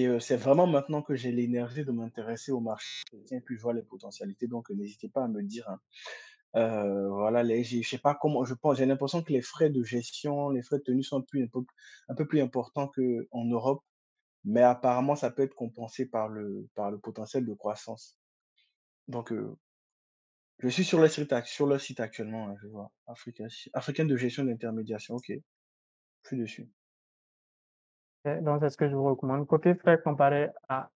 et c'est vraiment maintenant que j'ai l'énergie de m'intéresser au marché et puis je vois les potentialités, donc n'hésitez pas à me dire, hein. Voilà, les je sais pas comment je pense j'ai l'impression que les frais de gestion, les frais de tenue sont un peu plus importants qu'en Europe, mais apparemment ça peut être compensé par le potentiel de croissance. Donc je suis sur le site actuellement, je vois africaine de gestion d'intermédiation, OK, je suis dessus. Et donc c'est ce que je vous recommande. Côté frais comparé à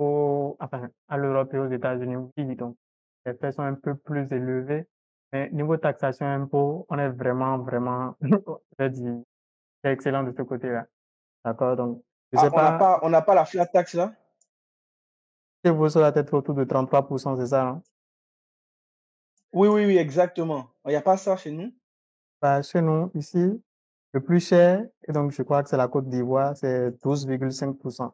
l'Europe et aux États-Unis, oui, donc les frais sont un peu plus élevés, mais niveau taxation impôt, on est vraiment, vraiment, je vais dire, c'est excellent de ce côté-là. D'accord? Donc, je Ah, sais pas, on n'a pas la flat tax là? chez vous, ça doit être autour de 33, c'est ça, non? Oui, oui, oui, exactement. Il y a pas ça chez nous? Bah, chez nous, ici, le plus cher, et donc je crois que c'est la Côte d'Ivoire, c'est 12,5.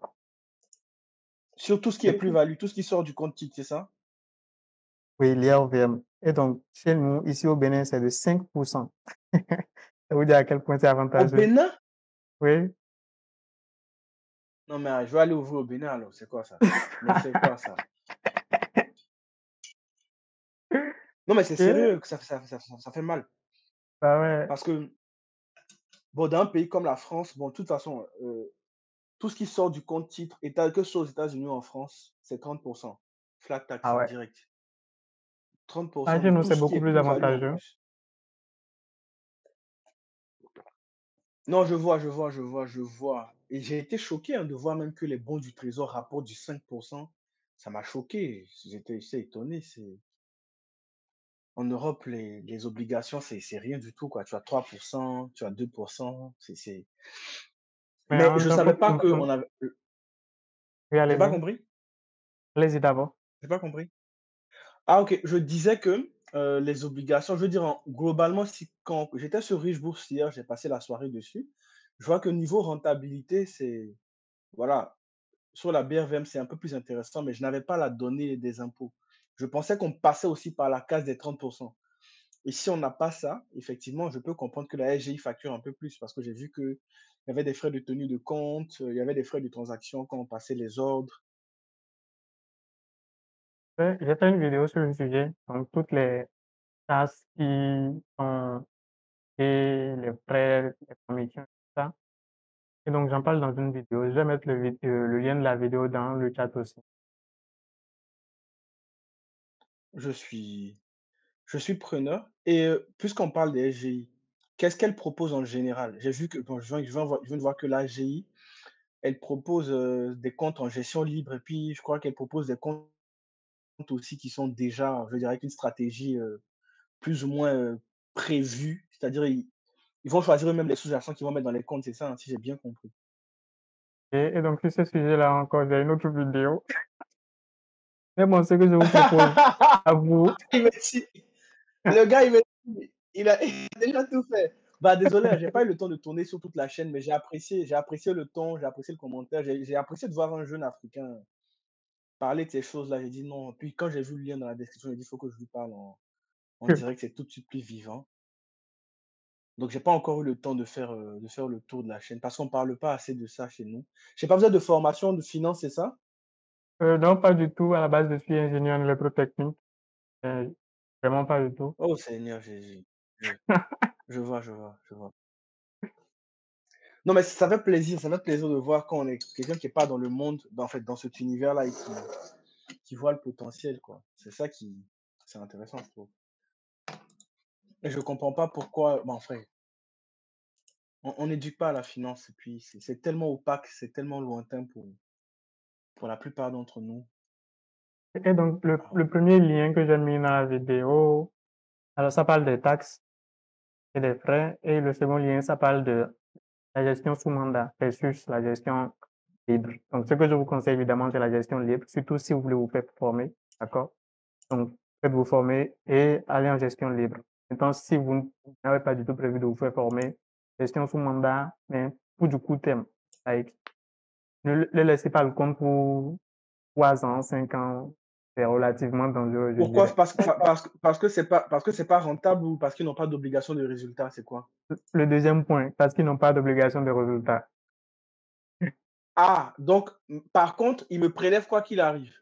Sur tout ce qui est Et plus-value, tout ce qui sort du compte titre, c'est ça? oui, l'IRVM. Et donc, chez nous, ici au Bénin, c'est de 5%. Ça vous dire à quel point c'est Au avantageux. Bénin? Oui. Non, mais je vais aller ouvrir au Bénin alors, c'est quoi ça? Mais c'est quoi ça? Non, mais c'est Et sérieux que ça fait mal. bah ouais. Parce que, bon, dans un pays comme la France, bon, de toute façon, tout ce qui sort du compte titre, que ce soit aux États-Unis ou en France, c'est 30%. Flat Ah tax ouais. direct. 30 Ah, chez de nous, tout c'est ce qui beaucoup est plus plus-value en avantageux. plus. Non, je vois. Et j'ai été choqué, hein, de voir même que les bons du Trésor rapportent du 5%. Ça m'a choqué. J'étais étonné. En Europe, les obligations, c'est rien du tout, quoi. Tu as 3%, tu as 2%. Mais Mais en je tant que savais pas qu'on avait. oui, J'ai pas allez-y. compris. Allez-y d'abord. J'ai pas compris. Ah, ok. Je disais que les obligations, je veux dire, globalement, si quand j'étais sur Riche Bourse hier, j'ai passé la soirée dessus. Je vois que niveau rentabilité, voilà, sur la BRVM, c'est un peu plus intéressant, mais je n'avais pas la donnée des impôts. Je pensais qu'on passait aussi par la case des 30%. Et si on n'a pas ça, effectivement, je peux comprendre que la SGI facture un peu plus parce que j'ai vu qu'il y avait des frais de tenue de compte, il y avait des frais de transaction quand on passait les ordres. Ouais, j'ai fait une vidéo sur le sujet, donc toutes les taxes qui sont et les frais, les commissions, tout ça. Et donc j'en parle dans une vidéo. Je vais mettre le lien de la vidéo dans le chat aussi. Je suis, je suis preneur. Et puisqu'on parle des SGI, qu'est-ce qu'elle propose en général? J'ai vu que, bon, je viens de voir que l'AGI, elle propose des comptes en gestion libre et puis je crois qu'elle propose des comptes aussi qui sont déjà, je dirais, avec une stratégie plus ou moins prévue. C'est-à-dire, ils vont choisir eux-mêmes les sous-jacents qu'ils vont mettre dans les comptes, c'est ça, hein, si j'ai bien compris. Et donc sur ce sujet-là encore, j'ai une autre vidéo. Mais bon, ce que je vous propose à vous, Il me dit le gars, il a déjà tout fait. Bah, désolé, hein, j'ai pas eu le temps de tourner sur toute la chaîne, mais j'ai apprécié le ton, j'ai apprécié le commentaire, j'ai apprécié de voir un jeune Africain parler de ces choses-là. J'ai dit non. Puis quand j'ai vu le lien dans la description, j'ai dit: «Il faut que je lui parle en direct, c'est tout de suite plus vivant». Donc j'ai pas encore eu le temps de faire le tour de la chaîne parce qu'on parle pas assez de ça chez nous. J'ai pas besoin de formation de finance, c'est ça? non, pas du tout. À la base, je suis ingénieur en électrotechnique. Heu, vraiment pas du tout. Oh Seigneur Jésus. Je je vois. Non, mais ça fait plaisir de voir quand on est quelqu'un qui est pas dans le monde, en fait, dans cet univers-là et qui voit le potentiel, quoi. C'est intéressant, je trouve. Et je comprends pas pourquoi, bon, frère, on n'éduque pas à la finance et puis c'est tellement opaque, c'est tellement lointain pour la plupart d'entre nous. Et donc Ah, le 1er lien que j'ai mis dans la vidéo, alors ça parle des taxes et des frais et le second lien, ça parle de la gestion sous mandat versus la gestion libre. Donc ce que je vous conseille évidemment, c'est la gestion libre, surtout si vous voulez vous faire former, d'accord? Donc faites-vous former et allez en gestion libre. Maintenant, si vous n'avez pas du tout prévu de vous faire former, gestion sous mandat, mais pour du court terme. Like, ne le laissez pas le compte pour 3 ans, 5 ans, c'est relativement dangereux, je pourquoi? dirais. Parce que c'est pas rentable ou parce qu'ils n'ont pas d'obligation de résultat, c'est quoi? Le deuxième point, parce qu'ils n'ont pas d'obligation de résultat. Ah, donc, par contre, ils me prélèvent quoi qu'il arrive?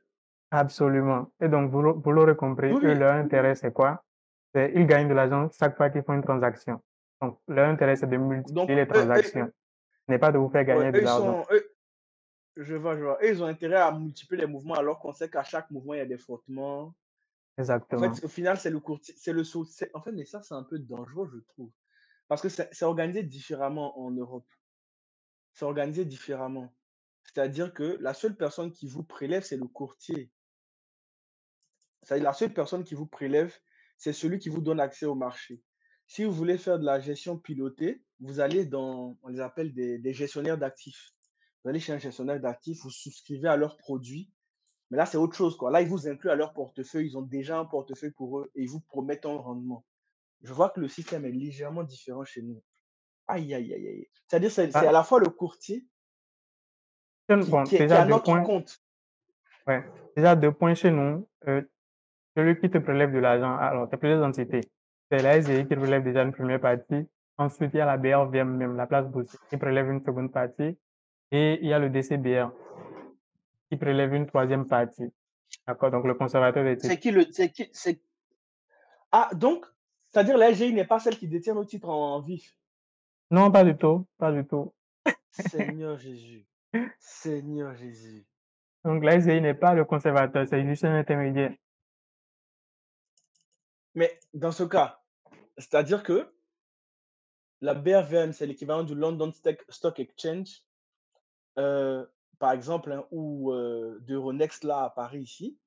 Absolument. Et donc, vous l'aurez compris, Oui, eux, oui, leur intérêt, c'est quoi? C'est ils gagnent de l'argent chaque fois qu'ils font une transaction. Donc, leur intérêt, c'est de donc multiplier les eux transactions, ce n'est pas de vous faire ouais, gagner de l'argent. je vois. Eux, ils ont intérêt à multiplier les mouvements alors qu'on sait qu'à chaque mouvement, il y a des frottements. En fait, Exactement. au final, c'est le courtier, c'est le sau c'est en fait, mais ça, c'est un peu dangereux, je trouve. Parce que c'est organisé différemment en Europe. C'est organisé différemment. C'est-à-dire que la seule personne qui vous prélève, c'est le courtier. C'est-à-dire la seule personne qui vous prélève, c'est celui qui vous donne accès au marché. Si vous voulez faire de la gestion pilotée, vous allez dans, on les appelle des gestionnaires d'actifs. Vous allez chez un gestionnaire d'actifs, vous souscrivez à leurs produits, mais là, c'est autre chose, quoi. Là, ils vous incluent à leur portefeuille, ils ont déjà un portefeuille pour eux et ils vous promettent un rendement. Je vois que le système est légèrement différent chez nous. Aïe, aïe, aïe, aïe. C'est-à-dire, c'est à Ah, la fois le courtier bon, qui est déjà à 2 notre points. compte. Ouais. Déjà 2 points chez nous, celui qui te prélève de l'argent, alors tu as plusieurs entités. C'est la SCI qui prélève déjà une première partie. Ensuite, il y a la BRVM même, la place boursière, qui prélève une seconde partie. Et il y a le DCBR qui prélève une troisième partie. D'accord? Donc, le conservateur des titres. C'est Ah, donc, c'est-à-dire la LGI n'est pas celle qui détient nos titres en vif. Non, pas du tout, pas du tout. Seigneur Jésus, Seigneur Jésus. Donc, la SCI n'est pas le conservateur, c'est juste un intermédiaire. Mais dans ce cas, c'est-à-dire que la BRVM, c'est l'équivalent du London Stock Exchange, euh, par exemple, hein, ou d'Euronext là à Paris ici.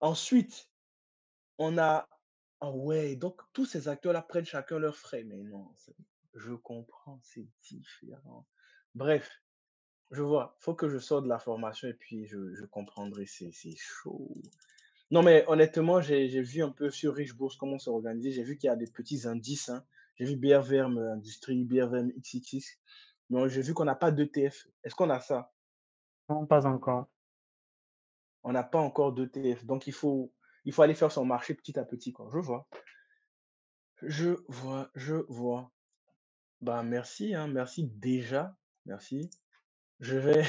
Ensuite, on a. Ah ouais, donc tous ces acteurs-là prennent chacun leurs frais. Mais non, je comprends, c'est différent. Bref, je vois, faut que je sorte de la formation et puis je comprendrai, c'est chaud. Non, mais honnêtement, j'ai vu un peu sur Richebourse comment c'est organisé. J'ai vu qu'il y a des petits indices, hein. J'ai vu BRVM Industrie, BRVM XXX. Mais j'ai vu qu'on n'a pas d'ETF. Est-ce qu'on a ça? Non, pas encore. On n'a pas encore d'ETF. Donc, il faut aller faire son marché petit à petit, quoi. Je vois. Je vois, je vois. Bah, merci, hein. Merci déjà. Merci. Je vais.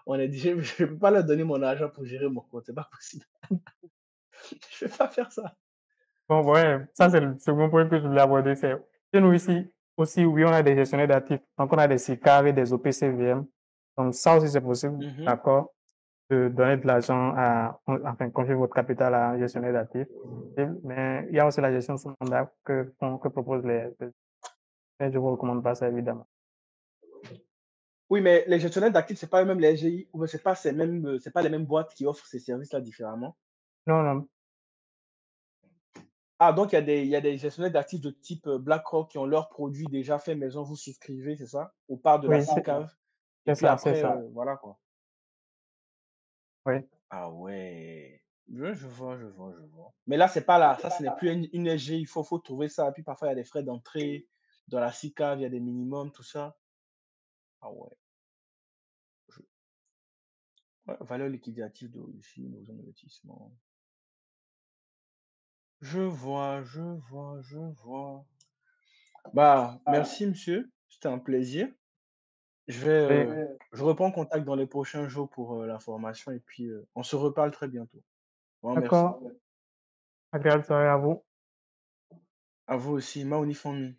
On est dit, je ne peux pas leur donner mon argent pour gérer mon compte. C'est pas possible. Je ne vais pas faire ça. Bon, ouais, ça, c'est le second point que je voulais aborder. C'est, chez nous ici, aussi, oui, on a des gestionnaires d'actifs. Donc, on a des SICAV et des OPCVM. Donc, ça aussi, c'est possible, Mhm. d'accord, de donner de l'argent enfin, confier votre capital à un gestionnaire d'actifs. Mais il y a aussi la gestion sous mandat que proposent mais je ne vous recommande pas ça, évidemment. Oui, mais les gestionnaires d'actifs, c'est pas eux-mêmes les SGI, ou bien c'est pas les mêmes boîtes qui offrent ces services-là différemment. Non, non, Ah, donc il y a des gestionnaires d'actifs de type BlackRock qui ont leurs produits déjà faits maison, vous souscrivez, c'est ça? Au part de la oui, CICAV. Et c'est puis ça, c'est après, ça. voilà quoi. Oui. Ah ouais. Je vois, je vois, je vois. Mais là, c'est pas là. Ça, ce n'est plus une SGI. Faut trouver ça. Et puis parfois, il y a des frais d'entrée. Dans la CICAV, il y a des minimums, tout ça. Ah ouais. Je- ouais, valeur liquidative d'origine aux investissements. Je vois, je vois, je vois. Bah, merci monsieur, c'était un plaisir. Je vais, Oui. je reprends contact dans les prochains jours pour la formation et puis on se reparle très bientôt. Bon, merci. D'accord. Agréable soirée à vous. À vous aussi, Maoni Fami.